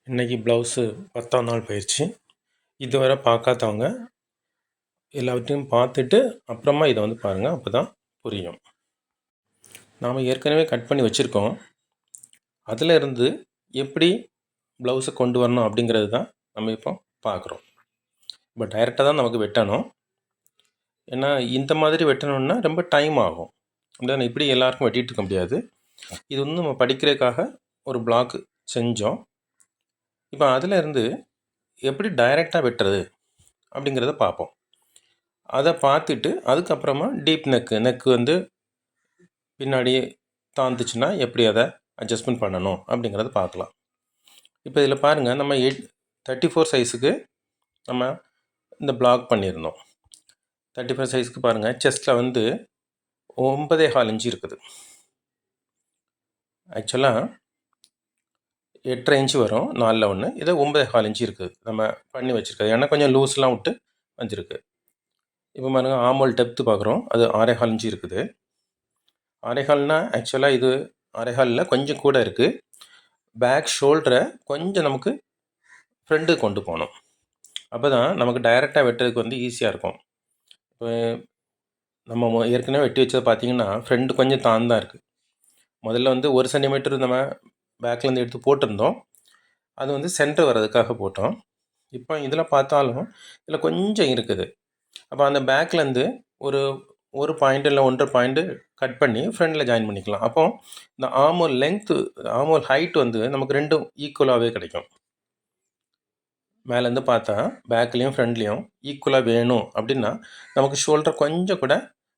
இன்றைக்கி ப்ளவுஸு 10ஆம் நாள் போயிடுச்சு. இதுவரை பார்க்காதவங்க எல்லாத்தையும் பார்த்துட்டு அப்புறமா இதை வந்து பாருங்கள், அப்போ தான் புரியும். நாம் ஏற்கனவே கட் பண்ணி வச்சுருக்கோம். அதில் இருந்து எப்படி ப்ளவுஸை கொண்டு வரணும் அப்படிங்கிறது தான் நம்ம இப்போ பார்க்குறோம். இப்போ டைரெக்டாக தான் நமக்கு வெட்டணும். ஏன்னா இந்த மாதிரி வெட்டணுன்னா ரொம்ப டைம் ஆகும். அப்படின்னா இப்படி எல்லாருக்கும் வெட்டிகிட்டு இருக்க முடியாது. இது வந்து நம்ம படிக்கிறதுக்காக ஒரு பிளாக்கு செஞ்சோம். இப்போ அதில் இருந்து எப்படி டைரெக்டாக வெட்டுறது அப்படிங்கிறத பார்ப்போம். அதை பார்த்துட்டு அதுக்கப்புறமா டீப் நெக்கு வந்து பின்னாடியே தாழ்ந்துச்சுன்னா எப்படி அதை அட்ஜஸ்ட்மெண்ட் பண்ணணும் அப்படிங்கிறத பார்க்கலாம். இப்போ இதில் பாருங்கள், நம்ம 34 சைஸுக்கு நம்ம இந்த பிளாக் பண்ணியிருந்தோம். 35 சைஸுக்கு பாருங்கள், செஸ்ட்டில் வந்து 9.25 இன்ச்சு இருக்குது. ஆக்சுவலாக 8.5 இன்ச்சு வரும் 4ல் 1, இதை 9.25 இன்ச்சு இருக்குது நம்ம பண்ணி வச்சுருக்கது. ஏன்னா கொஞ்சம் லூஸ்லாம் விட்டு வந்துருக்கு. இப்போ பாருங்கள், ஆமோல் டெப்த்து பார்க்குறோம், அது 6.25 இன்ச்சு இருக்குது. 6.25னா ஆக்சுவலாக இது 6.25ல் கொஞ்சம் கூட இருக்குது. பேக் ஷோல்டரை கொஞ்சம் நமக்கு ஃப்ரண்ட்டு கொண்டு போகணும். அப்போ தான் நமக்கு டைரெக்டாக வெட்டுறதுக்கு வந்து ஈஸியாக இருக்கும். இப்போ நம்ம ஏற்கனவே வெட்டி வச்சதை பார்த்தீங்கன்னா ஃப்ரண்ட் கொஞ்சம் தான் இருக்குது. முதல்ல வந்து 1 சென்டிமீட்டர் நம்ம பேக்லேருந்து எடுத்து போட்டிருந்தோம். அது வந்து சென்டர் வர்றதுக்காக போட்டோம். இப்போ இதில் பார்த்தாலும் இதில் கொஞ்சம் இருக்குது. அப்போ அந்த பேக்லேருந்து ஒரு பாயிண்ட் இல்லை 1.5 பாயிண்ட்டு கட் பண்ணி ஃப்ரண்டில் ஜாயின் பண்ணிக்கலாம். அப்போ இந்த ஆர்மோல் லென்த்து, ஆர்மோல் ஹைட் வந்து நமக்கு ரெண்டும் ஈக்குவலாகவே கிடைக்கும். மேலேருந்து பார்த்தா பேக்லேயும் ஃப்ரண்ட்லேயும் ஈக்குவலாக வேணும் அப்படின்னா நமக்கு ஷோல்டர் கொஞ்சம் கூட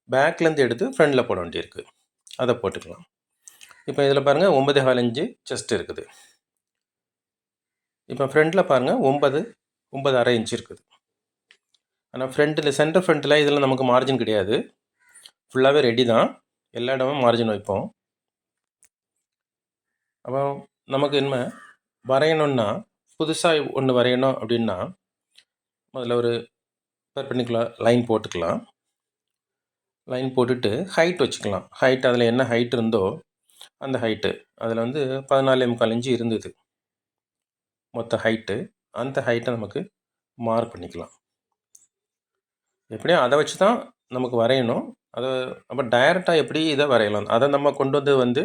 பேக்லேருந்து எடுத்து ஃப்ரண்டில் போட வேண்டியிருக்கு. அதை போட்டுக்கலாம். இப்போ இதில் பாருங்கள் 9.25 இன்ச்சு செஸ்ட் இருக்குது. இப்போ ஃப்ரண்டில் பாருங்கள் 9.5 இன்ச்சு இருக்குது. ஆனால் ஃப்ரண்ட்டில் சென்டர் ஃப்ரண்ட்டில் இதில் நமக்கு மார்ஜின் கிடையாது. ஃபுல்லாகவே ரெடி தான். எல்லா இடமும் மார்ஜின் வைப்போம். அப்போ நமக்கு என்ன வரையணுன்னா, புதுசாக ஒன்று வரையணும் அப்படின்னா முதல்ல ஒரு பெர்பெண்டிகுலர் லைன் போட்டுக்கலாம். லைன் போட்டுட்டு ஹைட் வச்சுக்கலாம். ஹைட் அதில் என்ன ஹைட் இருந்தோ அந்த ஹைட்டு, அதில் வந்து 14.25 இன்ச்சு இருந்தது மொத்த ஹைட்டு. அந்த ஹைட்டை நமக்கு மார்க் பண்ணிக்கலாம். எப்படியும் அதை வச்சு தான் நமக்கு வரையணும். அதை அப்போ டைரெக்டாக எப்படி இதை வரையலாம், அதை நம்ம கொண்டு வந்து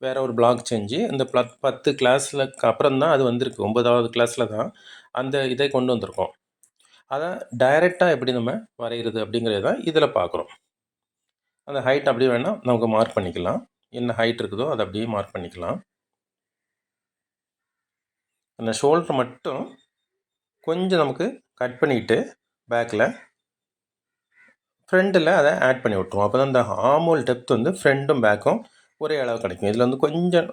வேறு ஒரு பிளாக் செஞ்சு இந்த 10 கிளாஸில் அப்புறம் தான் அது வந்திருக்கு. 9வது கிளாஸில் தான் அந்த இதை கொண்டு வந்திருக்கோம். அதை டைரெக்டாக எப்படி நம்ம வரைகிறது அப்படிங்கிறது தான் இதில் பார்க்குறோம். அந்த ஹைட் அப்படியே வேணால் நமக்கு மார்க் பண்ணிக்கலாம். என்ன ஹைட் இருக்குதோ அதை அப்படியே மார்க் பண்ணிக்கலாம். அந்த ஷோல்டர் மட்டும் கொஞ்சம் நமக்கு கட் பண்ணிவிட்டு பேக்கில் ஃப்ரண்ட்டில் அதை ஆட் பண்ணி விட்ருவோம். அப்போ தான் இந்த ஆர்மோல் டெப்த் வந்து ஃப்ரண்ட்டும் பேக்கும் ஒரே அளவு கிடைக்கும். இதில் வந்து கொஞ்சம்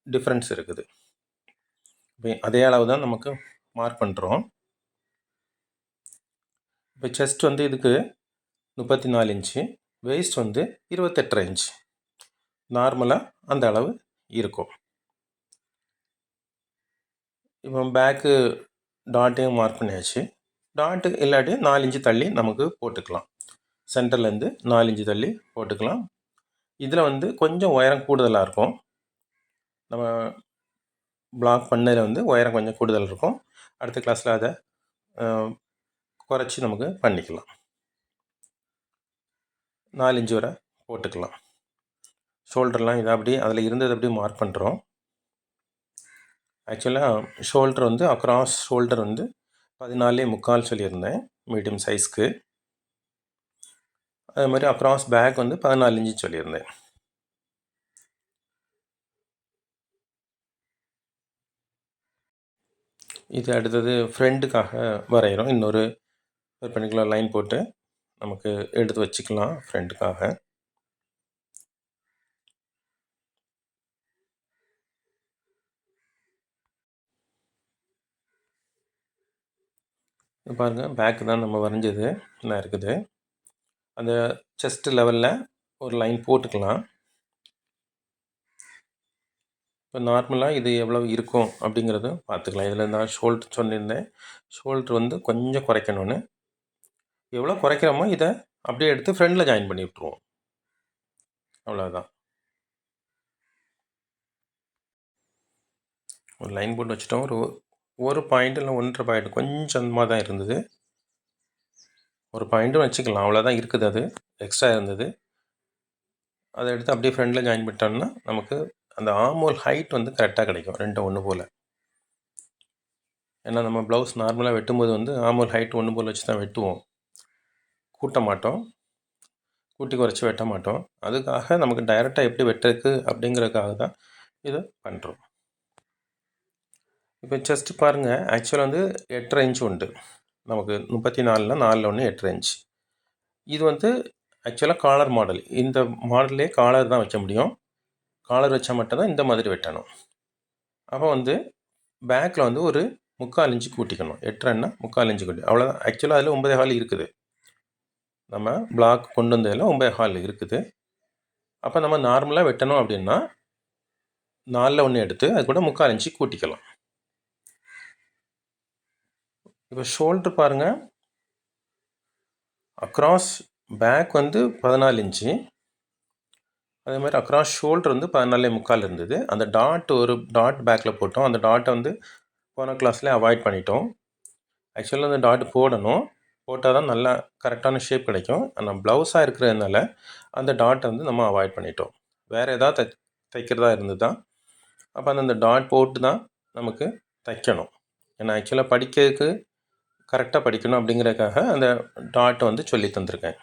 டிஃப்ரென்ஸ் இருக்குது. இப்போ அதே அளவு தான் நமக்கு மார்க் பண்ணுறோம். இப்போ செஸ்ட் வந்து இதுக்கு 34 இன்ச்சு, வேஸ்ட் வந்து 28.5 இன்ச்சு. நார்மலாக அந்த அளவு இருக்கும். இப்போ பேக்கு டாட்டையும் மார்க் பண்ணியாச்சு. டாட்டு இல்லாட்டி 4 இன்ச்சு தள்ளி நமக்கு போட்டுக்கலாம். சென்டர்லேருந்து 4 இன்ச்சு தள்ளி போட்டுக்கலாம். இதில் வந்து கொஞ்சம் உயரம் கூடுதலாக இருக்கும். நம்ம பிளாக் பண்ணதில் வந்து உயரம் கொஞ்சம் கூடுதல் இருக்கும். அடுத்த கிளாஸில் அதை குறைச்சி நமக்கு பண்ணிக்கலாம். 4 இன்ச்சு வரை போட்டுக்கலாம். ஷோல்டர்லாம் இதை அப்படியே அதில் இருந்தது அப்படியே மார்க் பண்ணுறோம். ஆக்சுவலாக ஷோல்டர் வந்து அக்ராஸ் ஷோல்டர் வந்து 14.25 சொல்லியிருந்தேன் மீடியம் சைஸ்க்கு. அதே மாதிரி அக்ராஸ் பேக் வந்து 14 இன்ச்சு சொல்லியிருந்தேன். இது அடுத்தது ஃப்ரண்ட்டுக்காக வரைகிறோம். இன்னொரு பெர்பெண்டிகுலர் லைன் போட்டு நமக்கு எடுத்து வச்சுக்கலாம் ஃப்ரண்ட்டுக்காக. பாருங்கள், பேக்கு தான் நம்ம வரைஞ்சது என்ன இருக்குது. அந்த செஸ்ட் லெவலில் ஒரு லைன் போட்டுக்கலாம். இப்போ நார்மலாக இது எவ்வளோ இருக்கும் அப்படிங்கிறத பார்த்துக்கலாம். இதில் நான் ஷோல்டர் சொல்லியிருந்தேன். ஷோல்ட்ரு வந்து கொஞ்சம் குறைக்கணும்னு. எவ்வளோ குறைக்கிறோமோ இதை அப்படியே எடுத்து ஃப்ரண்டில் ஜாயின் பண்ணி விட்ருவோம். அவ்வளோதான். ஒரு லைன் போட்டு வச்சுட்டோம். ஒரு 1 பாயிண்ட் இல்லை 1.5 பாயிண்ட் கொஞ்சமாக தான் இருந்தது. 1 பாயிண்ட்டும் வச்சுக்கலாம், அவ்வளோதான் இருக்குது. அது எக்ஸ்ட்ரா இருந்தது. அதை எடுத்து அப்படியே ஃப்ரண்டில் ஜாயின் பண்ணிட்டோம்னா நமக்கு அந்த ஆர்மோல் ஹைட் வந்து கரெக்டாக கிடைக்கும், ரெண்டும் ஒன்று போல். ஏன்னா நம்ம ப்ளவுஸ் நார்மலாக வெட்டும்போது வந்து ஆர்மோல் ஹைட் ஒன்று போல் வச்சு தான் வெட்டுவோம், கூட்ட மாட்டோம், கூட்டி குறைச்சி வெட்ட மாட்டோம். அதுக்காக நமக்கு டைரெக்டாக எப்படி வெட்டுறதுக்கு அப்படிங்கிறதுக்காக தான் இதை பண்ணுறோம். இப்போ செஸ்ட்டு பாருங்கள், ஆக்சுவலாக வந்து 8.5 இன்ச் உண்டு நமக்கு. 34ல் 4ல் 1 8.5 இன்ச். இது வந்து ஆக்சுவலாக காலர் மாடல். இந்த மாடல்லே காலர் தான் வைக்க முடியும். காலர் வச்சா மட்டும்தான் இந்த மாதிரி வெட்டணும். அப்போ வந்து பேக்கில் வந்து ஒரு 3/4 இன்ச்சு கூட்டிக்கணும். 8.5ன்னா 3/4 இன்ச்சு கூட்டி, அவ்வளோதான். ஆக்சுவலாக அதில் 9.25 இருக்குது. நம்ம பிளாக் கொண்டு வந்ததில் 9.25 இருக்குது. அப்போ நம்ம நார்மலாக வெட்டணும் அப்படின்னா 4ல் 1 எடுத்து அது கூட 3/4 இன்ச்சு கூட்டிக்கலாம். இப்போ ஷோல்ட்ரு பாருங்கள், அக்ராஸ் பேக் வந்து 14 இன்ச்சு, அதே மாதிரி அக்ராஸ் ஷோல்டர் வந்து 14.25 இருந்தது. அந்த ஒரு டாட் பேக்கில் போட்டோம். அந்த டாட்டை வந்து போன கிளாஸ்லேயே அவாய்ட் பண்ணிட்டோம். ஆக்சுவலாக அந்த டாட் போடணும், போட்டால் தான் நல்லா கரெக்டான ஷேப் கிடைக்கும். ஆனால் ப்ளவுஸாக இருக்கிறதுனால அந்த டாட்டை வந்து நம்ம அவாய்ட் பண்ணிட்டோம். வேறு ஏதாவது தைக்கிறதா இருந்தது தான். அப்போ அந்த டாட் போட்டு தான் நமக்கு தைக்கணும். ஏன்னா ஆக்சுவலாக படிக்கிறதுக்கு கரெக்டாக படிக்கணும் அப்படிங்கிறதுக்காக அந்த டாட்டை வந்து சொல்லி தந்திருக்கேன்.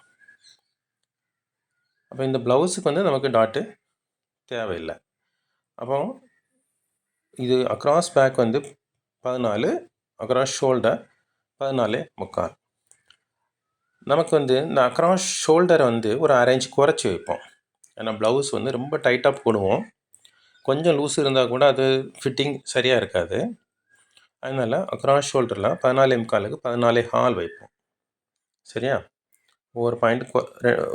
அப்போ இந்த ப்ளவுஸுக்கு வந்து நமக்கு டாட்டு தேவையில்லை. அப்போ இது அக்ராஸ் பேக் வந்து 14, அக்ராஸ் ஷோல்டர் 14.25. நமக்கு வந்து இந்த அக்ராஸ் ஷோல்டரை வந்து ஒரு 1/2 இன்ச் குறைச்சி வைப்போம். ஏன்னா ப்ளவுஸ் வந்து ரொம்ப டைட்டாக போடுவோம், கொஞ்சம் லூஸ் இருந்தால் கூட அது ஃபிட்டிங் சரியாக இருக்காது. அதனால் அக்ராஸ் ஷோல்டரில் 14.25க்கு 14.25 வைப்போம். சரியா? ஒவ்வொரு பாயிண்ட்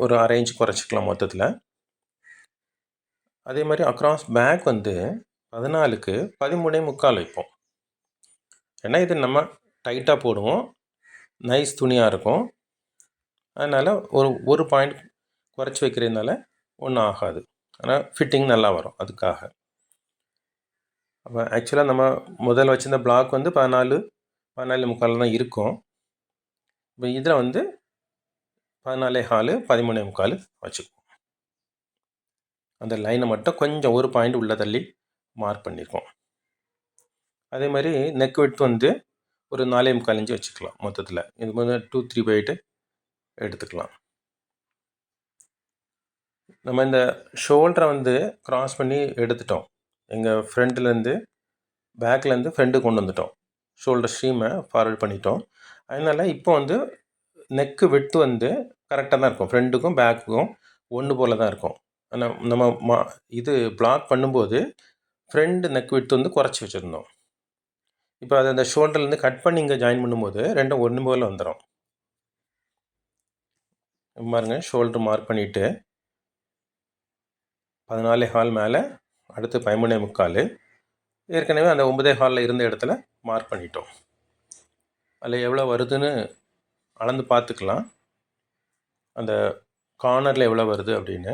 ஒரு 1/2 இன்ச் குறைச்சிக்கலாம் மொத்தத்தில். அதே மாதிரி அக்ராஸ் பேக் வந்து 14க்கு 13.25 வைப்போம். ஏன்னா இது நம்ம டைட்டாக போடுவோம், நைஸ் துணியாக இருக்கும். அதனால் ஒரு பாயிண்ட் குறைச்சி வைக்கிறதுனால ஒன்றும் ஆகாது, ஆனால் ஃபிட்டிங் நல்லா வரும் அதுக்காக. அப்போ ஆக்சுவலாக நம்ம முதல்ல வச்சுருந்த பிளாக் வந்து 14.25 தான் இருக்கும். இப்போ இதில் வந்து 14.25 13.25 வச்சுக்குவோம். அந்த லைனை மட்டும் கொஞ்சம் ஒரு பாயிண்ட் உள்ளே தள்ளி மார்க் பண்ணியிருக்கோம். அதே மாதிரி நெக் விட்த் வந்து ஒரு 4.25 இன்ச்சு வச்சுக்கலாம் மொத்தத்தில். இது வந்து 2/3 எடுத்துக்கலாம். நம்ம இந்த ஷோல்டரை வந்து க்ராஸ் பண்ணி எடுத்துட்டோம். எங்கள் ஃப்ரண்ட்லேருந்து பேக்லேருந்து ஃப்ரண்ட்டு கொண்டு வந்துட்டோம். ஷோல்டர் ஸ்ட்ரீமை ஃபார்வர்ட் பண்ணிட்டோம். அதனால் இப்போ வந்து நெக்கு விட்த் வந்து கரெக்டாக தான் இருக்கும். ஃப்ரண்ட்டுக்கும் பேக்குக்கும் ஒன்று போல் தான் இருக்கும். ஆனால் நம்ம இது பிளாக் பண்ணும்போது ஃப்ரண்ட் நெக் விட்த் வந்து குறைச்சி வச்சுருந்தோம். இப்போ அதை அந்த ஷோல்டர்லேருந்து கட் பண்ணி இங்கே ஜாயின் பண்ணும்போது ரெண்டும் ஒன்று போல் வந்துடும். பாருங்க, ஷோல்டர் மார்க் பண்ணிவிட்டு 14.25 மேலே, அடுத்து 13.25. ஏற்கனவே அந்த 9.25 இருந்த இடத்துல மார்க் பண்ணிட்டோம். அதில் எவ்வளோ வருதுன்னு அளந்து பார்த்துக்கலாம், அந்த கார்னரில் எவ்வளோ வருது அப்படின்னு.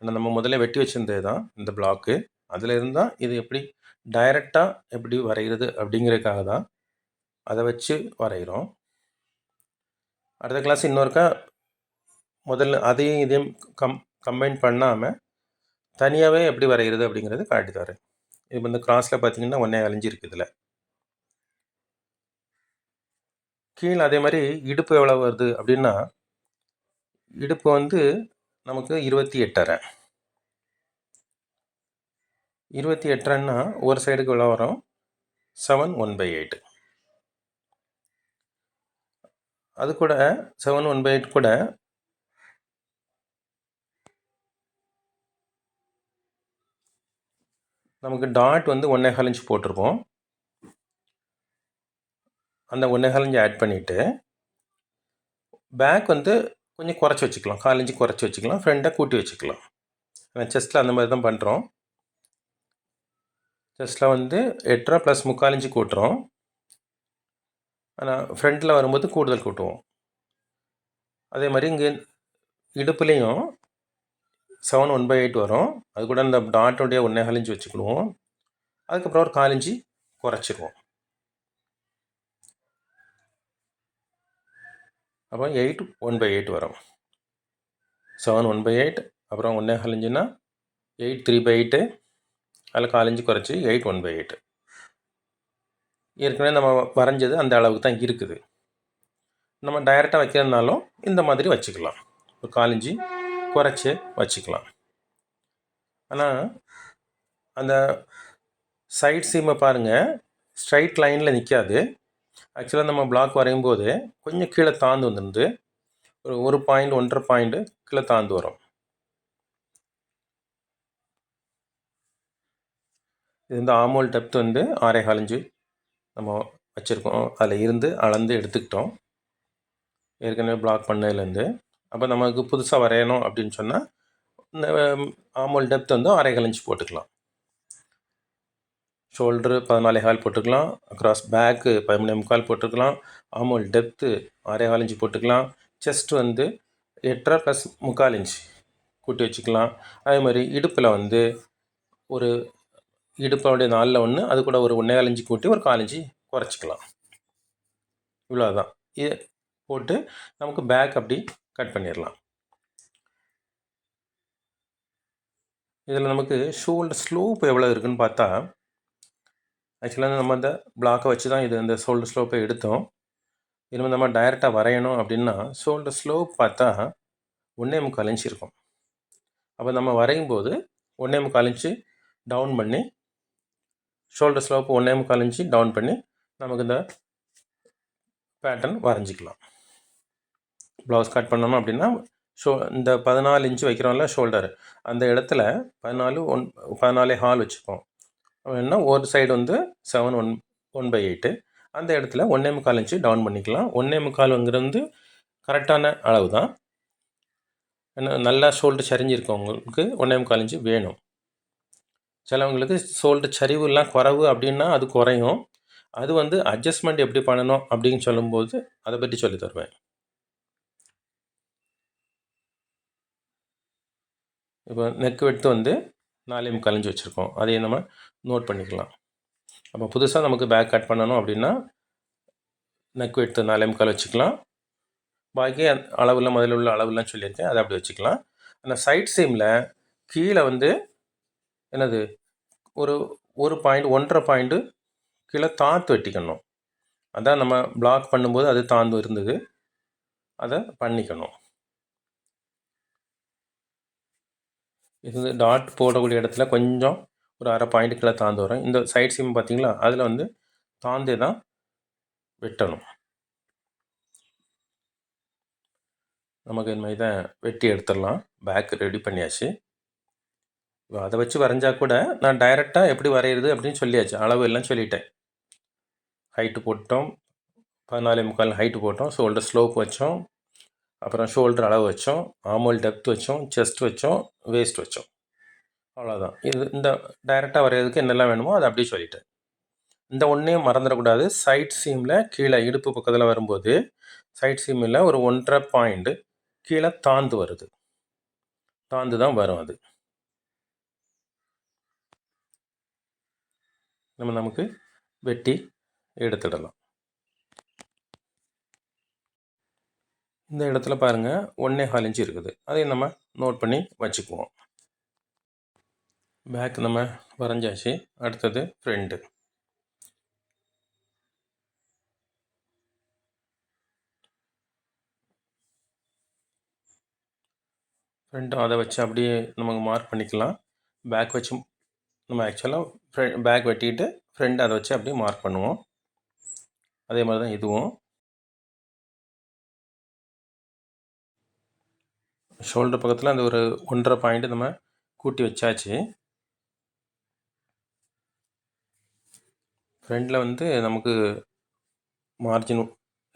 நம்ம முதல்ல வெட்டி வச்சுருந்தது தான் இந்த பிளாக்கு. அதில் இருந்தால் இது எப்படி டைரெக்டாக எப்படி வரைகிறது அப்படிங்கிறதுக்காக தான் அதை வச்சு வரைகிறோம். அடுத்த கிளாஸ் இன்னொருக்கா முதல்ல அதையும் இதையும் கம்பைன் பண்ணாமல் தனியாகவே எப்படி வரைகிறது அப்படிங்கிறது காட்டி தரேன். இப்போ இந்த கிராஸில் பார்த்தீங்கன்னா 1.25 இன்ச் இருக்குது. இதில் கீழே அதே மாதிரி இடுப்பு எவ்வளோ வருது அப்படின்னா, இடுப்பு வந்து நமக்கு 28.5. 28.5ன்னா ஒரு சைடுக்கு எவ்வளோ வரும்? 7 1/8. அது கூட 7 1/8 கூட நமக்கு டாட் வந்து 1.25 இன்ச் போட்டிருக்கோம். அந்த 1.25 இன்ச் ஆட் பண்ணிவிட்டு பேக் வந்து கொஞ்சம் குறைச்சி வச்சுக்கலாம், 1/4 இன்ச்சு குறைச்சி வச்சுக்கலாம், ஃப்ரண்ட்டை கூட்டி வச்சுக்கலாம். செஸ்ட்டில் அந்த மாதிரி தான் பண்ணுறோம். செஸ்ட்டில் வந்து 8.5 + 3/4 இன்ச்சு கூட்டுறோம். ஆனால் ஃப்ரண்ட்டில் வரும்போது கூடுதல் கூட்டுவோம். அதே மாதிரி இங்கே இடுப்புலேயும் 7 1/8 வரும். அது கூட அந்த டாட்டோடைய 1.25 இன்ச் வச்சுக்கிடுவோம். அதுக்கப்புறம் ஒரு 1/4 இன்ச்சு குறைச்சிக்குவோம். அப்போ 8 1/8 வரும். 7 1/8, அப்புறம் 1.25 இன்ச்சுன்னா 8 3/8, அதில் 1/4 இன்ச்சு குறைச்சி 8 1/8. ஏற்கனவே நம்ம வரைஞ்சது அந்த அளவுக்கு தான் இருக்குது. நம்ம டைரெக்டாக வைக்கிறதுனாலும் இந்த மாதிரி வச்சுக்கலாம். ஒரு 1/4 இன்ச்சு குறைச்சி வச்சுக்கலாம். ஆனால் அந்த சைட் சீமை பாருங்கள், ஸ்ட்ரைட் லைனில் நிற்காது. ஆக்சுவலாக நம்ம பிளாக் வரையும் போது கொஞ்சம் கீழே தாழ்ந்து வந்துருந்து ஒரு பாயிண்ட் 1.5 பாயிண்ட் கீழே தாழ்ந்து வரும். இது வந்து ஆமோல் டெப்த் வந்து 6.25 இன்ச்சு நம்ம வச்சுருக்கோம். அதில் இருந்து அளந்து எடுத்துக்கிட்டோம் ஏற்கனவே பிளாக் பண்ணதுலேருந்து. அப்போ நமக்கு புதுசாக வரையணும் அப்படின்னு சொன்னால் இந்த ஆமோல் டெப்த் வந்து 6.25 இன்ச்சு போட்டுக்கலாம். ஷோல்ட்ரு 14.25 போட்டுக்கலாம். அக்ராஸ் பேக்கு 13.25 போட்டுக்கலாம். ஆமோல் டெப்த்து 6.25 இன்ச்சு போட்டுக்கலாம். செஸ்ட் வந்து 8.5 + 3/4 இன்ச்சு கூட்டி வச்சுக்கலாம். அதே மாதிரி இடுப்பில் வந்து ஒரு இடுப்போடைய 4ல் 1, அது கூட ஒரு 1.25 இன்ச்சு கூட்டி ஒரு 1/4 இன்ச்சு குறைச்சிக்கலாம். இவ்வளோதான். இது போட்டு நமக்கு பேக் அப்படி கட் பண்ணிடலாம். இதில் நமக்கு ஷோல்டர் ஸ்லோப் எவ்வளோ இருக்குதுன்னு பார்த்தா, ஆக்சுவலாக நம்ம இந்த பிளாக்கை வச்சு தான் இந்த ஷோல்டர் ஸ்லோப்பை எடுத்தோம். இனிமேல் நம்ம டைரெக்டாக வரையணும் அப்படின்னா ஷோல்டர் ஸ்லோப் பார்த்தா 1.25 இன்ச்சு இருக்கும். அப்போ நம்ம வரையும் போது 1.25 இன்ச்சு டவுன் பண்ணி, ஷோல்டர் ஸ்லோப் 1.25 இன்ச்சு டவுன் பண்ணி நமக்கு இந்த பேட்டர்ன் வரைஞ்சிக்கலாம். ப்ளவுஸ் கட் பண்ணணும் அப்படின்னா இந்த 14 இன்ச்சு வைக்கிறோம்ல ஷோல்டர், அந்த இடத்துல 14.25 வச்சுப்போம். அப்படின்னா ஒரு சைடு வந்து 7 1/8, அந்த இடத்துல 1.25 இன்ச்சு டவுன் பண்ணிக்கலாம். 1.25ங்கிறது வந்து கரெக்டான அளவு தான். ஏன்னா நல்லா ஷோல்டர் சரிஞ்சிருக்கவங்களுக்கு 1.25 இன்ச்சு வேணும். சிலவங்களுக்கு ஷோல்டர் சரிவுலாம் குறைவு அப்படின்னா அது குறையும். அது வந்து அட்ஜஸ்ட்மெண்ட் எப்படி பண்ணணும் அப்படின்னு சொல்லும்போது அதை பற்றி சொல்லி தருவேன். இப்போ நெக் விட்த் வந்து 4.25 இன்ச்சு வச்சுருக்கோம். அதையும் நம்ம நோட் பண்ணிக்கலாம். அப்போ புதுசாக நமக்கு பேக் கட் பண்ணணும் அப்படின்னா நெக் விட்த் 4.25 வச்சுக்கலாம். பாக்கி அளவுலாம் முதல்ல உள்ள அளவுலாம் சொல்லியிருக்கேன், அதை அப்படி வச்சுக்கலாம். ஆனால் சைட் சீமில் கீழே வந்து என்னது ஒரு பாயிண்ட் 1.5 பாயிண்ட்டு கீழே தாழ்த்து வெட்டிக்கணும். அதான் நம்ம பிளாக் பண்ணும்போது அது தாழ்ந்து இருந்தது, அதை பண்ணிக்கணும். இது டாட் போடக்கூடிய இடத்துல கொஞ்சம் ஒரு 1/2 பாயிண்ட் கீழே தாழ்ந்து வரும். இந்த சைட் சீம் பார்த்தீங்களா, அதில் வந்து தாழ்ந்தே தான் வெட்டணும். நமக்கு இந்த மாதிரி தான் வெட்டி எடுத்துடலாம். பேக் ரெடி பண்ணியாச்சு. அதை வச்சு வரைஞ்சா கூட நான் டைரெக்டாக எப்படி வரைகிறது அப்படின்னு சொல்லியாச்சு. அளவு எல்லாம் சொல்லிட்டேன். ஹைட்டு போட்டோம், 14.25 ஹைட்டு போட்டோம், ஷோல்டர் ஸ்லோப் வச்சோம், அப்புறம் ஷோல்டர் அளவு வச்சோம், ஆமோல் டெப்த் வச்சோம், செஸ்ட் வச்சோம், வேஸ்ட் வச்சோம். அவ்வளோதான். இது இந்த டைரெக்டாக வரைகிறதுக்கு என்னெல்லாம் வேணுமோ அதை அப்படியே சொல்லிட்டேன். இந்த ஒன்றையும் மறந்துடக்கூடாது. சைட் சீமில் கீழே இடுப்பு பக்கத்தில் வரும்போது சைட் சீமில் ஒரு 1.5 பாயிண்ட் கீழே தாழ்ந்து வருது, தாழ்ந்து தான் வரும். அது நமக்கு வெட்டி எடுத்துடலாம். இந்த இடத்துல பாருங்கள் 1.25 இன்ச்சு இருக்குது, அதையும் நம்ம நோட் பண்ணி வச்சுக்குவோம். பேக் நம்ம வரைஞ்சாச்சு. அடுத்தது ஃப்ரண்ட்டு. ஃப்ரண்ட்டும் அதை வச்சு அப்படியே நமக்கு மார்க் பண்ணிக்கலாம். பேக் வச்சு நம்ம ஆக்சுவலாக பேக் வெட்டிட்டு ஃப்ரண்ட் அதை வச்சு அப்படியே மார்க் பண்ணுவோம். அதே மாதிரி தான் இதுவும். ஷோல்டர் பக்கத்தில் அந்த ஒரு 1.5 பாயிண்ட் நம்ம கூட்டி வச்சாச்சு. ஃப்ரண்டில் வந்து நமக்கு மார்ஜின்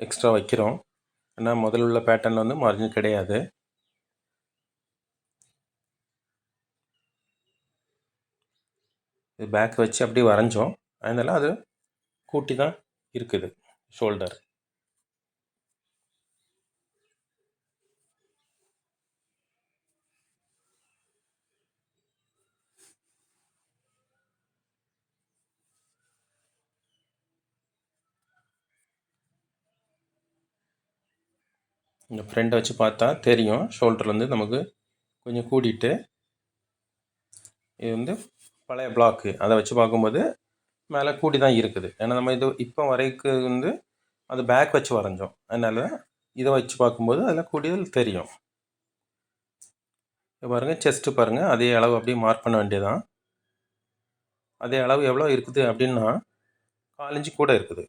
எக்ஸ்ட்ரா வைக்கிறோம். ஏன்னா முதல்ல உள்ள பேட்டர்னில் வந்து மார்ஜின் கிடையாது. இது பேக் வச்சு அப்படியே வரைஞ்சோம், அதனால அது கூட்டி தான் இருக்குது ஷோல்டர். இந்த ஃப்ரெண்டை வச்சு பார்த்தா தெரியும். ஷோல்டர்லேருந்து நமக்கு கொஞ்சம் கூடிட்டு, இது வந்து பழைய பிளாக்கு. அதை வச்சு பார்க்கும்போது மேலே கூடி தான் இருக்குது. ஏன்னா நம்ம இது இப்போ வரைக்கு வந்து அது பேக் வச்சு வரைஞ்சோம். அதனால் இதை வச்சு பார்க்கும்போது அதில் கூடியது தெரியும். இப்போ பாருங்கள், செஸ்ட்டு பாருங்கள், அதே அளவு அப்படியே மார்க் பண்ண வேண்டியதான். அதே அளவு எவ்வளோ இருக்குது அப்படின்னா 4 இன்ச்சு கூட இருக்குது.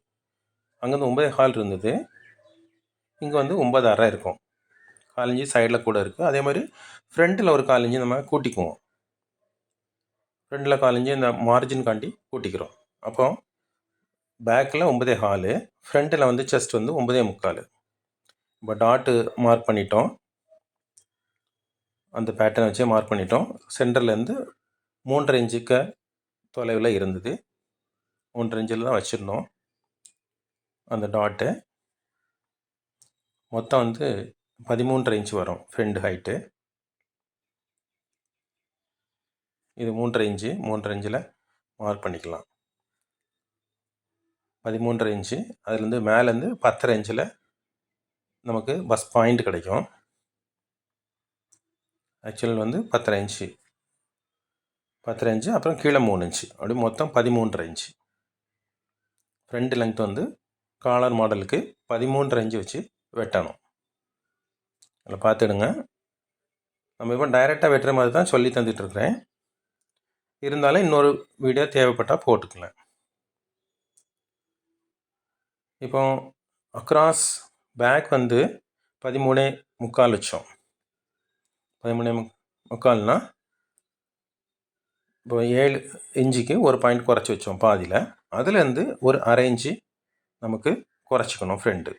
அங்கே வந்து 9.25 இருந்தது, இங்கே வந்து 9.5 இருக்கும். 4 இன்ச்சு சைடில் கூட இருக்குது. அதே மாதிரி ஃப்ரண்ட்டில் ஒரு 4 இன்ச்சு நம்ம கூட்டிக்குவோம். ஃப்ரண்ட்டில் 4 இன்ச்சு இந்த மார்ஜின்காண்டி கூட்டிக்கிறோம். அப்போ பேக்கில் 9.25, ஃப்ரண்ட்டில் வந்து செஸ்ட் வந்து 9.25. இப்போ டாட்டு மார்க் பண்ணிட்டோம். அந்த பேட்டர்ன் வச்சே மார்க் பண்ணிட்டோம். சென்டர்லேருந்து 3.5 இன்ச்சுக்கு தொலைவில் இருந்தது. 3.5 இன்ச்சில் தான் வச்சுருந்தோம் அந்த டாட்டு. மொத்தம் வந்து 13.5 இன்ச்சு வரும் ஃப்ரண்ட் ஹைட்டு. இது 3.5 இன்ச்சு. 3.5 இன்ச்சில் மார்க் பண்ணிக்கலாம். 13.5 இன்ச்சு. அதுலேருந்து மேலேருந்து 10.5 இன்ச்சில் நமக்கு பஸ் பாயிண்ட் கிடைக்கும். ஆக்சுவல் வந்து 10.5 இன்ச்சு. 10.5 இன்ச்சு, அப்புறம் கீழே 3 இன்ச்சு, அப்படி மொத்தம் 13.5 இன்ச்சு. ஃப்ரண்ட் லெங்த் வந்து காலர் மாடலுக்கு 13.5 இன்ச்சு வச்சு வெட்டணும். அதில் பார்த்துடுங்க. நம்ம இப்போ டைரெக்டாக வெட்டுற மாதிரி தான் சொல்லி தந்துட்டுருக்குறேன். இருந்தாலும் இன்னொரு வீடியோ தேவைப்பட்டால் போட்டுக்கலாம். இப்போ அக்ராஸ் பேக் வந்து 13.25 வச்சோம். 13.25னா இப்போ 7 இன்ச்சுக்கு ஒரு பாயிண்ட் குறைச்சி வச்சோம் பாதியில். அதுலேருந்து ஒரு 1/2 இன்ச்சு நமக்கு குறைச்சிக்கணும் ஃப்ரண்ட்டு.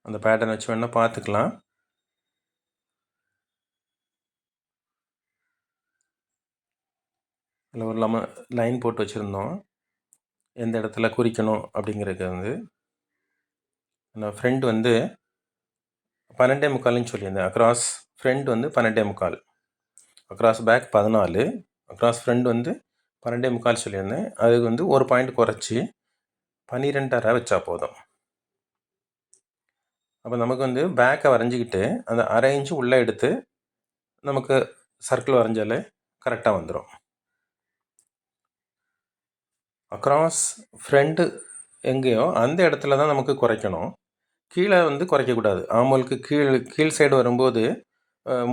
அந்த பேட்டர்ன் வச்சு வேணால் பார்த்துக்கலாம். அதில் ஒரு லைன் போட்டு வச்சுருந்தோம், எந்த இடத்துல குறிக்கணும் அப்படிங்கிறது. வந்து அந்த ஃப்ரண்ட் வந்து 12.25 சொல்லியிருந்தேன். அக்ராஸ் ஃப்ரண்ட் வந்து 12.25, அக்ராஸ் பேக் 14, அக்ராஸ் ஃப்ரண்ட் வந்து 12.25 சொல்லியிருந்தேன். அதுக்கு வந்து ஒரு பாயிண்ட் குறைச்சி 12.5 வச்சா போதும். அப்போ நமக்கு வந்து பேக்கை வரைஞ்சிக்கிட்டு அந்த 1/2 இன்ச்சு உள்ளே எடுத்து நமக்கு சர்க்கிள் வரைஞ்சாலே கரெக்டாக வந்துடும். அக்ராஸ் ஃப்ரண்ட்டு எங்கேயோ அந்த இடத்துல தான் நமக்கு குறைக்கணும். கீழே வந்து குறைக்கக்கூடாது. ஆமோலுக்கு கீழ் சைடு வரும்போது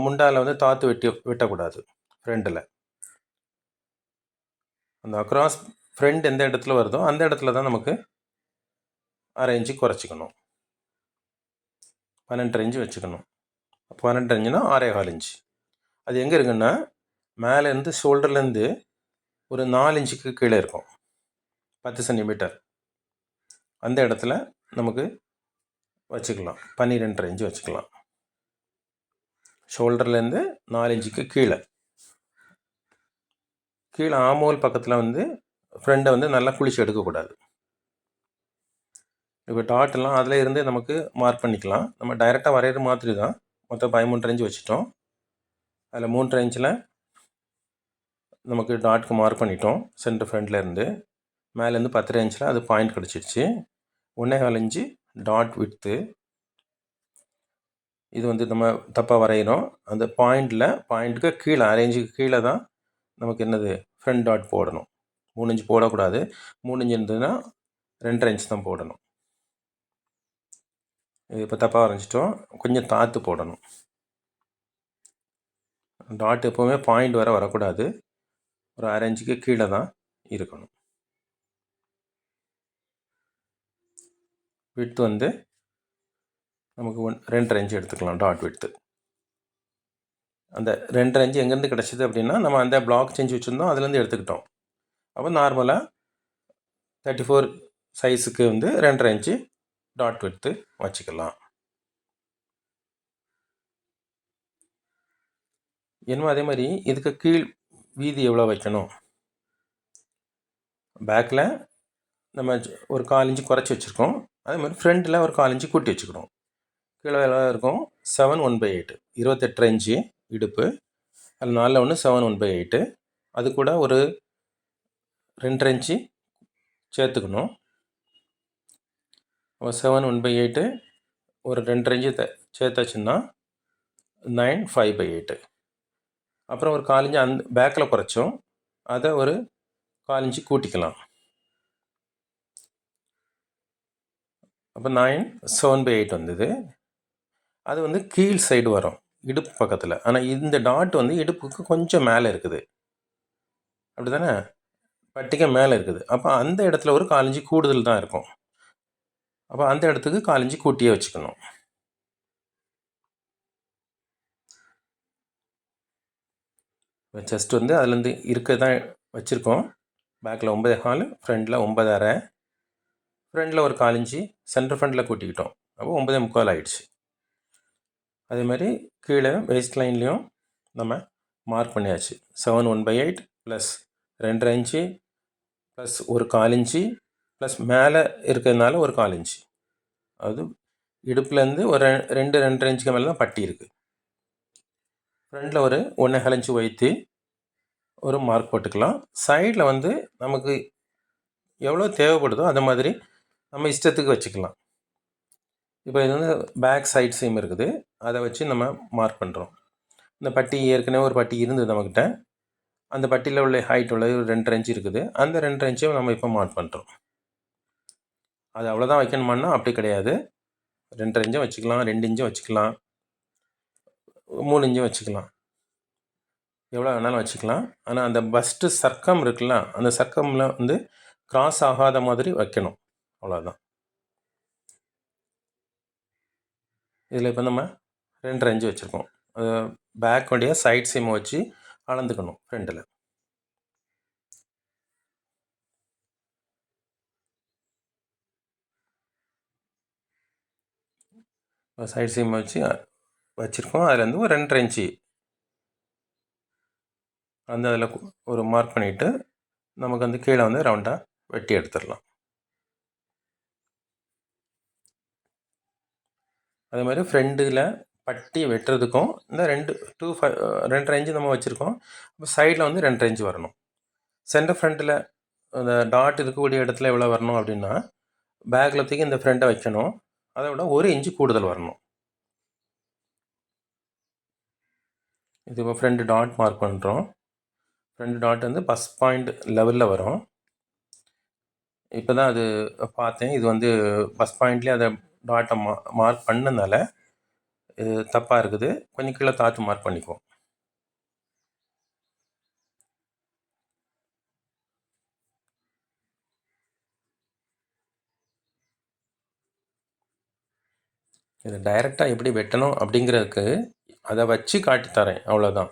முண்டால் வந்து தாத்து வெட்டக்கூடாது ஃப்ரண்ட்டில். அந்த அக்ராஸ் ஃப்ரண்ட் எந்த இடத்துல வருதோ அந்த இடத்துல தான் நமக்கு 1/2 இன்ச்சு குறைச்சிக்கணும். 12.5 இன்ச்சு வச்சுக்கணும். 12.5 இன்ச்சுனா 6.25 இன்ச்சு. அது எங்கே இருக்குன்னா மேலேருந்து ஷோல்டர்லேருந்து ஒரு 4 இன்ச்சுக்கு கீழே இருக்கும், 10 சென்டிமீட்டர். அந்த இடத்துல நமக்கு வச்சுக்கலாம். 12.5 இன்ச்சு வச்சுக்கலாம். ஷோல்டர்லேருந்து 4 இன்ச்சுக்கு கீழே ஆமோல் பக்கத்தில் வந்து ஃப்ரெண்டை வந்து நல்லா குளிச்சு எடுக்கக்கூடாது. இப்போ டாட்டெல்லாம் அதில் இருந்து நமக்கு மார்க் பண்ணிக்கலாம். நம்ம டைரெக்டாக வரைகிற மாதிரி தான். மொத்தம் 13.5 இன்ச்சு வச்சுட்டோம். அதில் 3.5 இன்ச்சில் நமக்கு டாட்க்கு மார்க் பண்ணிட்டோம். சென்டர் ஃப்ரண்ட்டில் இருந்து மேலேருந்து 10.5 இன்ச்சில் அது பாயிண்ட் கிடச்சிருச்சு. 1.25 இன்ச்சு டாட் விட்த்து. இது வந்து நம்ம தப்பாக வரைகிறோம். அந்த பாயிண்ட்டுக்கு கீழே 1/2 இன்ச்சுக்கு கீழே தான் நமக்கு என்னது ஃப்ரண்ட் டாட் போடணும். 3 இன்ச்சு போடக்கூடாது. 3 இன்ச்சு இருந்ததுன்னா 2.5 இன்ச்சு தான் போடணும். இது இப்போ தப்பாக வரைஞ்சிட்டோம். கொஞ்சம் தாத்து போடணும். டாட் எப்போவுமே பாயிண்ட் வர வரக்கூடாது. ஒரு 1/2 இன்ச்சுக்கு கீழே தான் இருக்கணும். விட்த் வந்து நமக்கு 2.5 இன்ச்சு எடுத்துக்கலாம் டாட் விட்த்து. அந்த 2.5 இன்ச்சு எங்கேருந்து கிடச்சிது அப்படின்னா நம்ம அந்த பிளாக் செஞ்சு வச்சுருந்தோம், அதுலேருந்து எடுத்துக்கிட்டோம். அப்போ நார்மலாக 34 சைஸுக்கு வந்து 2.5 இன்ச்சு டாட் விட்த்து வச்சுக்கலாம். என்னமோ அதே மாதிரி இதுக்கு கீழ் வீதி எவ்வளோ வைக்கணும். பேக்கில் நம்ம ஒரு 1/4 இன்ச்சு குறைச்சி வச்சுருக்கோம். அதே மாதிரி ஃப்ரண்ட்டில் ஒரு 1/4 இன்ச்சு கூட்டி வச்சுக்கிறோம். கீழே எவ்வளோ இருக்கும் 7 1/8, 28 இன்ச்சு இடுப்பு. அது 4 1 7 1/8. அது கூட ஒரு 2.5 இன்ச்சு சேர்த்துக்கணும். 7 1/8 ஒரு 2 இன்ச்சு சேர்த்தாச்சுன்னா 9 5/8. அப்புறம் ஒரு 4 இன்ச்சு அந்த பேக்கில் குறைச்சோம், அதை ஒரு 4 இன்ச்சு கூட்டிக்கலாம். அப்போ 9 7/8 வந்தது. அது வந்து கீழ் சைடு வரும், இடுப்பு பக்கத்தில். ஆனால் இந்த டாட் வந்து இடுப்புக்கு கொஞ்சம் மேலே இருக்குது, அப்படி தானே? பட்டிக்கு மேலே இருக்குது. அப்போ அந்த இடத்துல ஒரு 4 இன்ச்சு கூடுதல் தான் இருக்கும். அப்போ அந்த இடத்துக்கு 4 இன்ச்சு கூட்டியே வச்சுக்கணும். செஸ்ட் வந்து அதுலேருந்து இருக்க தான் வச்சுருக்கோம். பேக்கில் 9.25, ஃப்ரண்டில் 9.5, ஃப்ரண்டில் ஒரு 4 இன்ச்சு சென்டர் ஃப்ரண்டில் கூட்டிக்கிட்டோம். அப்போ 9.25 ஆகிடுச்சு. அதே மாதிரி கீழே வேஸ்ட் லைன்லேயும் நம்ம மார்க் பண்ணியாச்சு. 7 1/8 ப்ளஸ் 2.5 இன்ச்சு ப்ளஸ் ஒரு 4 இன்ச்சு ப்ளஸ் மேலே இருக்கிறதுனால ஒரு 4 இன்ச்சு. அது இடுப்புலேருந்து ஒரு 2-2.5 இன்ச்சுக்கு மேலே தான் பட்டி இருக்குது. ஃப்ரண்டில் ஒரு 1.25 இன்ச்சு வைத்து ஒரு மார்க் போட்டுக்கலாம். சைடில் வந்து நமக்கு எவ்வளோ தேவைப்படுதோ அந்த மாதிரி நம்ம இஷ்டத்துக்கு வச்சுக்கலாம். இப்போ இது வந்து பேக் சைட் சீம் இருக்குது, அதை வச்சு நம்ம மார்க் பண்ணுறோம். இந்த பட்டி ஏற்கனவே ஒரு பட்டி இருந்தது நம்மக்கிட்ட. அந்த பட்டியில் உள்ள ஹைட் உள்ள 2.5 இன்ச்சு இருக்குது. அந்த 2.5 இன்ச்சையும் நம்ம இப்போ மார்க் பண்ணுறோம். அது அவ்வளோதான் வைக்கணுமான்னா அப்படி கிடையாது. 2.5 இன்ச்சும் வச்சுக்கலாம், 2 இன்ச்சும் வச்சுக்கலாம், 3 இன்ச்சும் வச்சுக்கலாம், எவ்வளோ வேணாலும் வச்சுக்கலாம். ஆனால் அந்த பஸ்ட்டு சர்க்கம் இருக்குல்ல, அந்த சர்க்கமில் வந்து கிராஸ் ஆகாத மாதிரி வைக்கணும், அவ்வளோதான். இதில் இப்போ நம்ம 2.5 இன்ச்சு வச்சுருக்கோம். பேக்குடைய சைட் சீமை வச்சு அளந்துக்கணும் ஃப்ரண்டில். சைட் சீமை வச்சு வச்சுருக்கோம். அதுலேருந்து ஒரு 2.5 இன்ச்சு அந்த அதில் ஒரு மார்க் பண்ணிவிட்டு நமக்கு வந்து கீழே வந்து ரவுண்டாக வெட்டி எடுத்துடலாம். அதே மாதிரி ஃப்ரெண்டில் பட்டி வெட்டுறதுக்கும் இந்த 2.5 இன்ச்சு நம்ம வச்சுருக்கோம். இப்போ சைடில் வந்து 2.5 இன்ச்சு வரணும். சென்டர் ஃப்ரண்ட்டில் அந்த டாட் இருக்கக்கூடிய இடத்துல எவ்வளோ வரணும் அப்படின்னா, பேக்கில் தூக்கி இந்த ஃப்ரண்ட்டை வைக்கணும், அதை விட 1 இன்ச்சு கூடுதல் வரணும். இது இப்போ ஃப்ரண்ட் டாட் மார்க் பண்ணுறோம். ஃப்ரண்ட் டாட் வந்து ஃபஸ்ட் பாயிண்ட் லெவலில் வரும். இப்போ தான் அது பார்த்தேன். இது வந்து ஃபஸ்ட் பாயிண்ட்லேயே அதை டாட்டை மார்க் பண்ணனால இது தப்பாக இருக்குது. கொஞ்சம் கீழே தாழ்த்து மார்க் பண்ணிக்குவோம். இதை டைரெக்டாக எப்படி வெட்டணும் அப்படிங்கிறதுக்கு அதை வச்சு காட்டி தரேன், அவ்வளோதான்.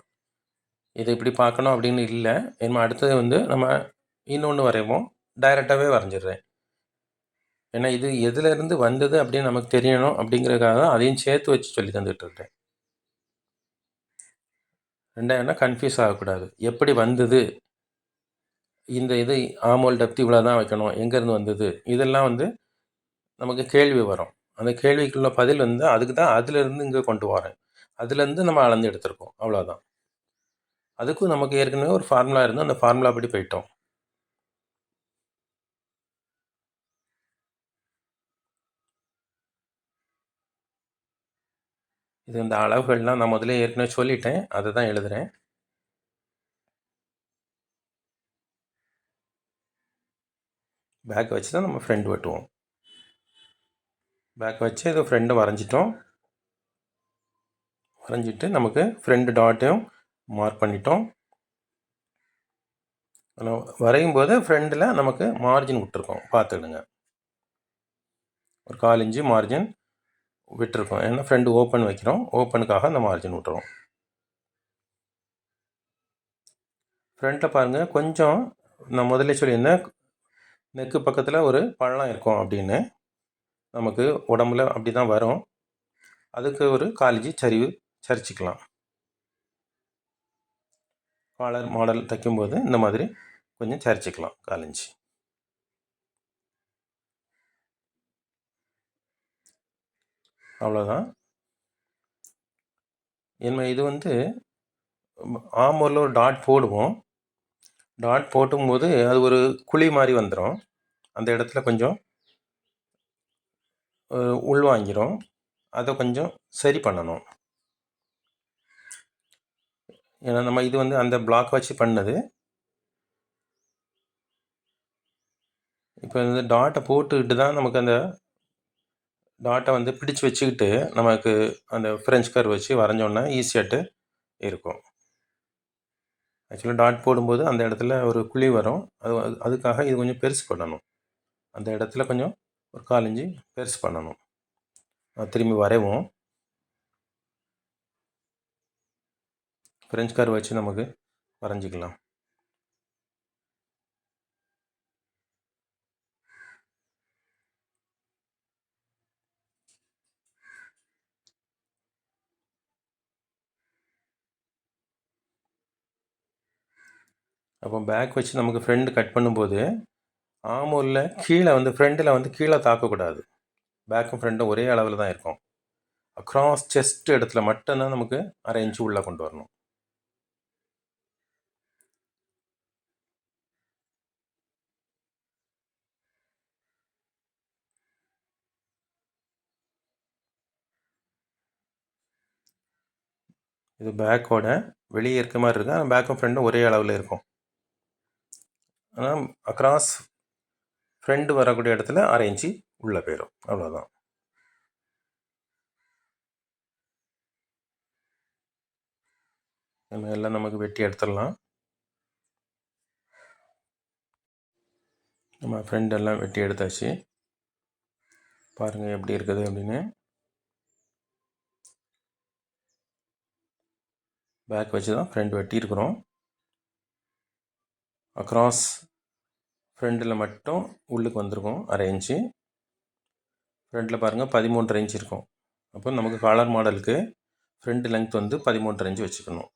இதை இப்படி பார்க்கணும் அப்படின்னு இல்லை. இனிமேல் அடுத்தது வந்து நம்ம இன்னொன்று வரைவோம், டைரெக்டாகவே வரைஞ்சிடுறேன். ஏன்னா இது எதுலேருந்து வந்தது அப்படின்னு நமக்கு தெரியணும் அப்படிங்கிறதுக்காக தான் அதையும் சேர்த்து வச்சு சொல்லி தந்துட்டுருக்கேன். ரெண்டாயிரம்னா கன்ஃபியூஸ் ஆகக்கூடாது. எப்படி வந்தது, இந்த இது ஆமோல் டெப்த் இவ்வளோ தான் வைக்கணும், எங்கேருந்து வந்தது, இதெல்லாம் வந்து நமக்கு கேள்வி வரும். அந்த கேள்விக்குள்ள பதில் வந்து அதுக்கு தான் அதுலேருந்து இங்கே கொண்டு வரேன். அதுலேருந்து நம்ம அளந்து எடுத்திருக்கோம், அவ்வளோதான். அதுக்கும் நமக்கு ஏற்கனவே ஒரு ஃபார்முலா இருந்து அந்த ஃபார்முலா படி போயிட்டோம். இது இந்த அளவுகள்லாம் நான் முதல்ல ஏற்கனவே சொல்லிட்டேன், அதை தான் எழுதுகிறேன். பேக் வச்சு தான் நம்ம ஃப்ரெண்ட் வெட்டுவோம். பேக் வச்சு இதை ஃப்ரெண்டை வரைஞ்சிட்டோம். வரைஞ்சிட்டு நமக்கு ஃப்ரெண்டு டாட்டையும் மார்க் பண்ணிட்டோம். வரையும் போது ஃப்ரெண்டில் நமக்கு மார்ஜின் விட்டுருக்கோம், பார்த்துடுங்க. ஒரு 4 இன்ச்சு மார்ஜின் விட்டுருக்கோம். ஏன்னா ஃப்ரெண்டு ஓப்பன் வைக்கிறோம், ஓப்பனுக்காக அந்த மார்ஜின் விட்டுருவோம். ஃப்ரண்ட்டில் பாருங்கள், கொஞ்சம் நான் முதல்ல சொல்லியிருந்தேன் நெக்கு பக்கத்தில் ஒரு பள்ளம் இருக்கும் அப்படின்னு. நமக்கு உடம்புல அப்படி தான் வரும். அதுக்கு ஒரு 4 இன்ச்சு சரிச்சிக்கலாம். காலர் மாடல் தைக்கும்போது இந்த மாதிரி கொஞ்சம் சரிச்சிக்கலாம் 4 இன்ச்சு. அவ்வளோதான். என்ன இது வந்து ஆமோரில் ஒரு டாட் போடுவோம். டாட் போட்டும்போது அது ஒரு குழி மாதிரி வந்துடும். அந்த இடத்துல கொஞ்சம் உள்வாங்கிரும். அதை கொஞ்சம் சரி பண்ணணும். ஏன்னா நம்ம இது வந்து அந்த பிளாக் வச்சு பண்ணது. இப்போ இந்த டாட்டை போட்டுக்கிட்டு தான் நமக்கு அந்த டாட்டை வந்து பிடிச்சு வச்சுக்கிட்டு நமக்கு அந்த ஃப்ரெஞ்ச் கர்வ் வச்சு வரைஞ்சோன்னா ஈஸியாட்டு இருக்கும். ஆக்சுவலாக டாட் போடும்போது அந்த இடத்துல ஒரு குழி வரும். அதுக்காக இது கொஞ்சம் பெருசு பண்ணணும். அந்த இடத்துல கொஞ்சம் ஒரு 4 இன்ச்சு பெருசு பண்ணணும். திரும்பி வரைவோம். ஃப்ரெஞ்ச் கர்வ் வச்சு நமக்கு வரைஞ்சிக்கலாம். அப்போ பேக் வச்சு நமக்கு ஃப்ரண்ட் கட் பண்ணும்போது ஆமூலில் கீழே வந்து ஃப்ரண்டில் வந்து கீழே தாக்கக்கூடாது. பேக்கும் ஃப்ரண்ட்டும் ஒரே அளவில் தான் இருக்கும். அக்ராஸ் செஸ்ட் இடத்துல மட்டும்தான் நமக்கு 1/2 இன்ச்சு உள்ளே கொண்டு வரணும். இது பேக்கோட வெளியே இருக்க மாதிரி இருக்கும். ஆனால் பேக்கும் ஃப்ரண்ட்டும் ஒரே அளவில் இருக்கும். ஆனால் அக்ராஸ் ஃப்ரண்ட் வரக்கூடிய இடத்துல 1/2 இன்ச்சு உள்ளே போயிடும். அவ்வளோதான். எல்லாம் நமக்கு வெட்டி எடுத்துடலாம். நம்ம ஃப்ரெண்டெல்லாம் வெட்டி எடுத்தாச்சு. பாருங்கள் எப்படி இருக்குது அப்படின்னு. பேக் வச்சு தான் ஃப்ரண்ட் வெட்டியிருக்கிறோம். அக்ராஸ் ஃப்ரண்டில் மட்டும் உள்ளுக்கு வந்திருக்கும் 1/2 இன்ச்சு. ஃப்ரண்ட்டில் பாருங்கள் 13.5 இன்ச் இருக்கும். அப்போ நமக்கு காலர் மாடலுக்கு ஃப்ரண்ட் லெங்த் வந்து 13.5 இன்ச் வச்சுக்கணும்.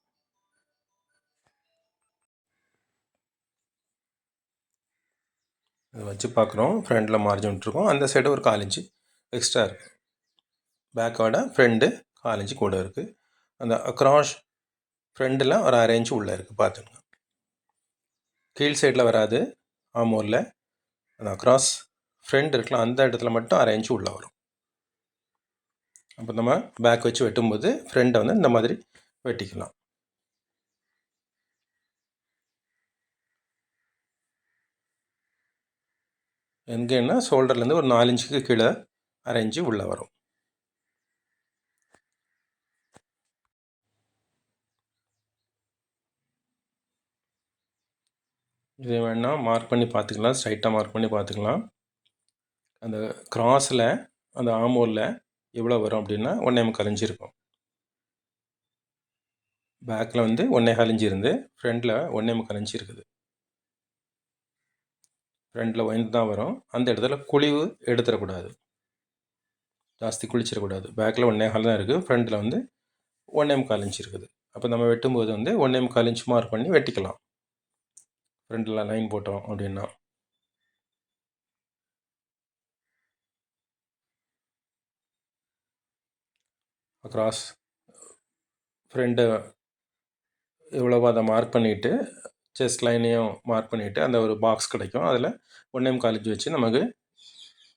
இதை வச்சு பார்க்குறோம். ஃப்ரண்டில் மார்ஜின் விட்டுருக்கோம். அந்த சைடு ஒரு 4 இன்ச்சு எக்ஸ்ட்ரா இருக்குது. பேக்கோட ஃப்ரண்ட்டு 4 இன்ச்சு கூட இருக்குது. அந்த அக்ராஸ் ஃப்ரண்டில் ஒரு 1/2 இன்ச்சு உள்ளே இருக்குது. பார்த்துங்க. கீழ் சைடில் வராது. ஆமூரில் அந்த அக்ராஸ் ஃப்ரண்ட் இருக்கலாம், அந்த இடத்துல மட்டும் 1/2 இன்ச்சு உள்ளே வரும். அப்போ நம்ம பேக் வச்சு வெட்டும்போது ஃப்ரண்ட்டை வந்து இந்த மாதிரி வெட்டிக்கலாம். எங்கேன்னா ஷோல்டர்லேருந்து ஒரு 4 இன்ச்சுக்கு கீழே 1/2 இன்ச்சு உள்ளே வரும். இதை வேணால் மார்க் பண்ணி பார்த்துக்கலாம். ஸ்ட்ரைட்டாக மார்க் பண்ணி பார்த்துக்கலாம். அந்த கிராஸில் அந்த ஆமோரில் எவ்வளோ வரும் அப்படின்னா 1.25 இன்ச்சு இருக்கும். பேக்கில் வந்து 1.25 இன்ச்சு இருந்து ஃப்ரண்டில் 1.25 இன்ச்சு இருக்குது. ஃப்ரண்டில் ஒயிண்ட் தான் வரும். அந்த இடத்துல குழிவு எடுத்துடக்கூடாது, ஜாஸ்தி குளிச்சிடக்கூடாது. பேக்கில் 1.25 தான் இருக்குது. ஃப்ரண்டில் வந்து 1.25 இன்ச்சு இருக்குது. அப்போ நம்ம வெட்டும்போது வந்து 1.25 இன்ச் மார்க் பண்ணி வெட்டிக்கலாம். ஃப்ரண்டில் லைன் போட்டோம் அப்படின்னா. அக்ராஸ் ஃப்ரண்ட்டு எவ்வளவோ அதை மார்க் பண்ணிவிட்டு செஸ்ட் லைனையும் மார்க் பண்ணிவிட்டு அந்த ஒரு பாக்ஸ் கிடைக்கும். அதில் 1.25 இன்ச் வச்சு நமக்கு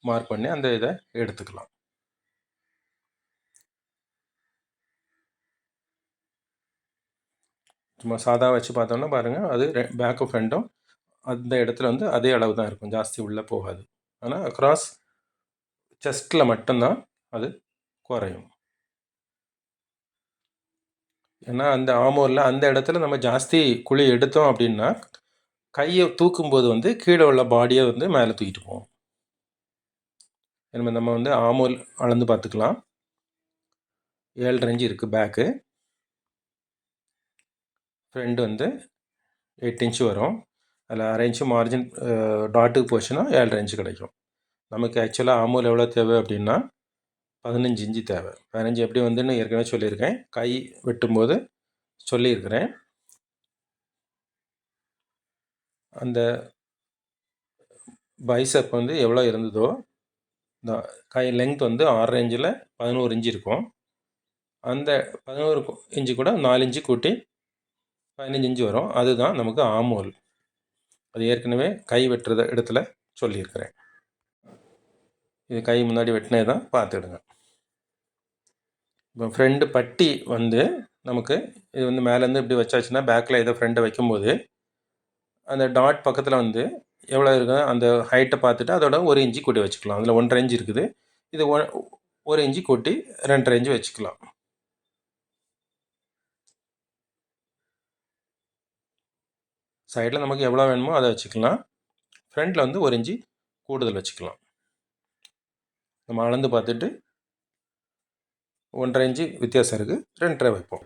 மார்க் பண்ணி அந்த இதை எடுத்துக்கலாம். சும்மா சாதா வச்சு பார்த்தோன்னா பாருங்கள், அது பேக்கும் ஃப்ரண்ட்டும் அந்த இடத்துல வந்து அதே அளவு தான் இருக்கும், ஜாஸ்தி உள்ளே போகாது. ஆனால் அக்ராஸ் செஸ்ட்டில் மட்டும்தான் அது குறையும். ஏன்னா அந்த ஆமோரில் அந்த இடத்துல நம்ம ஜாஸ்தி குழி எடுத்தோம் அப்படின்னா கையை தூக்கும்போது வந்து கீழே உள்ள பாடியை வந்து மேலே தூக்கிட்டு போவோம். நம்ம வந்து ஆமோல் அளந்து பார்த்துக்கலாம். 7.5 இன்ச் இருக்குது பேக்கு. ஃப்ரண்ட் வந்து 8 இன்ச்சு வரும். அதில் 1/2 இன்ச்சு மார்ஜின் டாட்டுக்கு போச்சுன்னா 7.5 இன்ச்சு கிடைக்கும். நமக்கு ஆக்சுவலாக ஆமோல் எவ்வளோ தேவை அப்படின்னா 15 இன்ச்சு தேவை. 15 எப்படி வந்துன்னு ஏற்கனவே சொல்லியிருக்கேன். கை வெட்டும்போது சொல்லியிருக்கிறேன். அந்த பைசப் வந்து எவ்வளோ இருந்ததோ இந்த கை லெங்த் வந்து 6.5 இன்ச்சில் 11 இன்ச்சு இருக்கும். அந்த 11 இன்ச்சு கூட 4 இன்ச்சு கூட்டி 15 இன்ச்சு வரும். அதுதான் நமக்கு ஆமோல். அது ஏற்கனவே கை வெட்டுற இடத்துல சொல்லியிருக்கிறேன். இது கை முன்னாடி வெட்டினது தான், பார்த்துடுங்க. இப்போ ஃப்ரெண்டு பட்டி வந்து நமக்கு இது வந்து மேலேருந்து இப்படி வச்சாச்சுன்னா பேக்கில் இதை ஃப்ரெண்டை வைக்கும்போது அந்த டாட் பக்கத்தில் வந்து எவ்வளோ இருக்குது அந்த ஹைட்டை பார்த்துட்டு அதோட 1 இன்ச்சு கூட்டி வச்சுக்கலாம். அதில் 1.5 இன்ச்சு இருக்குது, இது 1 இன்ச்சு கூட்டி 2.5 இன்ச்சு வச்சுக்கலாம். சைடில் நமக்கு எவ்வளோ வேணுமோ அதை வச்சுக்கலாம். ஃப்ரண்டில் வந்து 1 இன்ச்சு கூடுதல் வச்சுக்கலாம். நம்ம அளந்து பார்த்துட்டு 1.5 இன்ச்சு வித்தியாசம் இருக்குது, 2.5 வைப்போம்.